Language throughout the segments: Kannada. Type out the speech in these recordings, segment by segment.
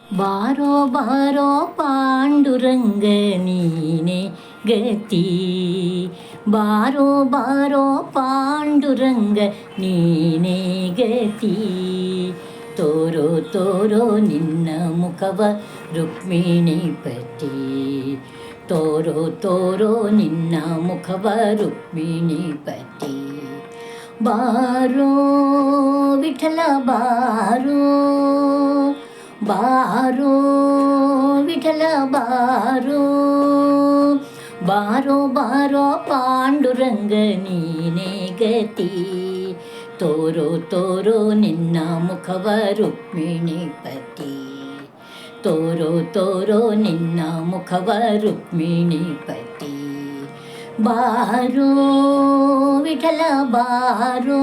ಬಾರೋ ಬಾರೋ ಪಾಂಡುರಂಗ ನೀನೆ ಗತಿ, ಬಾರೋ ಬಾರೋ ಪಾಂಡುರಂಗ ನೀನೆ ಗತಿ. ತೋರೋ ತೋರೋ ನಿನ್ನ ಮುಖವ ರುಕ್ಮಿಣಿ ಪತಿ, ತೋರೋ ತೋರೋ ನಿನ್ನ ಮುಖವ ರುಕ್ಮಿಣಿ ಪತಿ. ಬಾರೋ ವಿಠಲ ಬಾರೋ, ಬಾರೋ ವಿಠಲ ಬಾರೋ, ಬಾರೋ ಬಾರೋ ಪಾಂಡುರಂಗ ನೀನೆ ಗತಿ. ತೋರೋ ತೋರೋ ನಿನ್ನ ಮುಖವ ರುಕ್ಮಿಣಿ ಪತಿ, ತೋರೋ ತೋರೋ ನಿನ್ನ ಮುಖವ ರುಕ್ಮಿಣಿ ಪತಿ. ಬಾರೋ ವಿಠಲ ಬಾರೋ,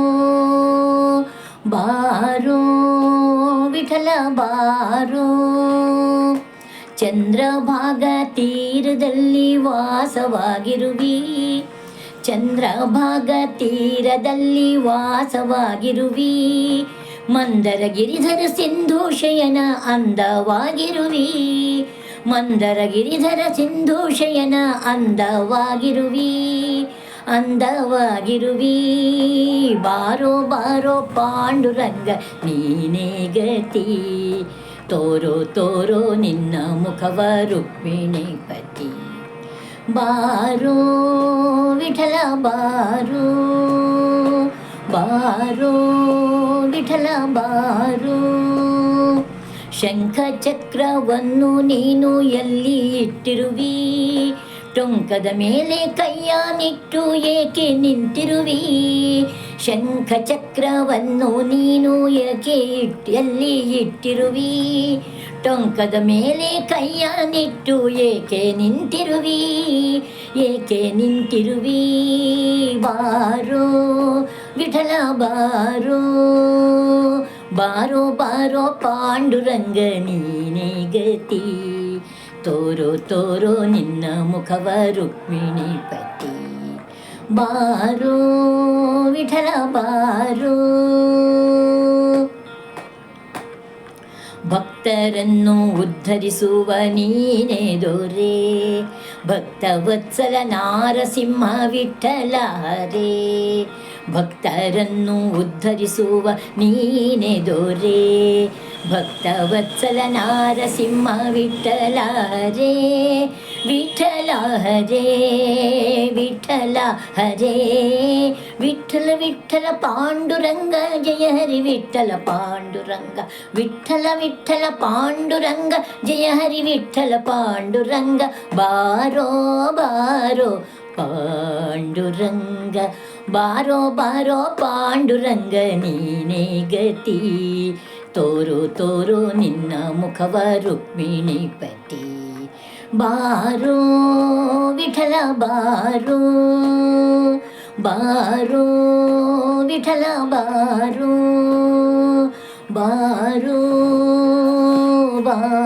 ಬಾರೋ ವಿಠಲ ಬಾರೋ. ಚಂದ್ರಭಾಗ ತೀರದಲ್ಲಿ ವಾಸವಾಗಿರುವಿ, ಚಂದ್ರಭಾಗ ತೀರದಲ್ಲಿ ವಾಸವಾಗಿರುವಿ. ಮಂದರ ಗಿರಿಧರ ಸಿಂಧು ಶಯನ ಅಂದವಾಗಿರುವಿ, ಮಂದರ ಗಿರಿಧರ ಸಿಂಧು ಶಯನ ಅಂದವಾಗಿರುವಿ, ಅಂದವಾಗಿರುವಿ. ಬಾರೋ ಬಾರೋ ಪಾಂಡುರಂಗ ನೀನೇ ಗತಿ. ತೋರೋ ತೋರೋ ನಿನ್ನ ಮುಖವ ರುಕ್ಮಿಣಿ ಪತಿ. ಬಾರೋ ವಿಠಲ ಬಾರೋ, ಬಾರೋ ವಿಠಲ ಬಾರೋ. ಶಂಖ ಚಕ್ರವನ್ನು ನೀನು ಎಲ್ಲಿ ಇಟ್ಟಿರುವಿ, ಟೊಂಕದ ಮೇಲೆ ಕೈಯನ್ನಿಟ್ಟು ಏಕೆ ನಿಂತಿರುವಿ. ಶಂಖ ಚಕ್ರವನ್ನು ನೀನು ಏಕೆ ಎಲ್ಲಿ ಇಟ್ಟಿರುವಿ, ಟೊಂಕದ ಮೇಲೆ ಕೈಯನ್ನಿಟ್ಟು ಏಕೆ ನಿಂತಿರುವಿ, ಏಕೆ ನಿಂತಿರುವಿ. ಬಾರೋ ವಿಠಲ ಬಾರೋ, ಬಾರೋ ಬಾರೋ ಪಾಂಡುರಂಗ ನೀನೇ ಗತಿ. ತೋರೋ ತೋರೋ ನಿನ್ನ ಮುಖವ ರುಕ್ಮಿಣಿ ಪತಿ. ಬಾರೋ ವಿಠಲ ಬಾರೋ. ಭಕ್ತರನ್ನು ಉದ್ಧರಿಸುವ ನೀನೇ ದೊರೆ, ಭಕ್ತವತ್ಸಲ ನಾರಸಿಂಹ ವಿಠಲ ಹರೇ. ಭಕ್ತರನ್ನು ಉದ್ಧರಿಸುವ ನೀನೇ ದೊರೆ, ಭಕ್ತವತ್ಸಲ ನಾರಸಿಂಹ ವಿಠಲ ಹರೇ. ವಿಠಲ ಹರೇ, ವಿಠಲ ಹರೇ. ವಿಠಲ ವಿಠಲ ಪಾಂಡುರಂಗ ಜಯ ಹರಿ ವಿಠಲ ಪಾಂಡುರಂಗ. ವಿಠಲ ವಿಠಲ ಪಾಂಡುರಂಗ ಜಯ ಹರಿ ವಿಠಲ ಪಾಂಡುರಂಗ. ಬಾರೋ ಬಾರೋ ಪಾಂಡುರಂಗ, ಬಾರೋ ಬಾರೋ ಪಾಂಡುರಂಗ ನೀನೇ ಗತಿ. ತೋರೋ ತೋರೋ ನಿನ್ನ ಮುಖವ ರುಕ್ಮಿಣಿ ಪತಿ. ಬಾರೋ ವಿಠಲ ಬಾರೋ, ಬಾರೋ ವಿಠಲ ಬಾರೋ, ಬಾರೋ ಬಾರೋ.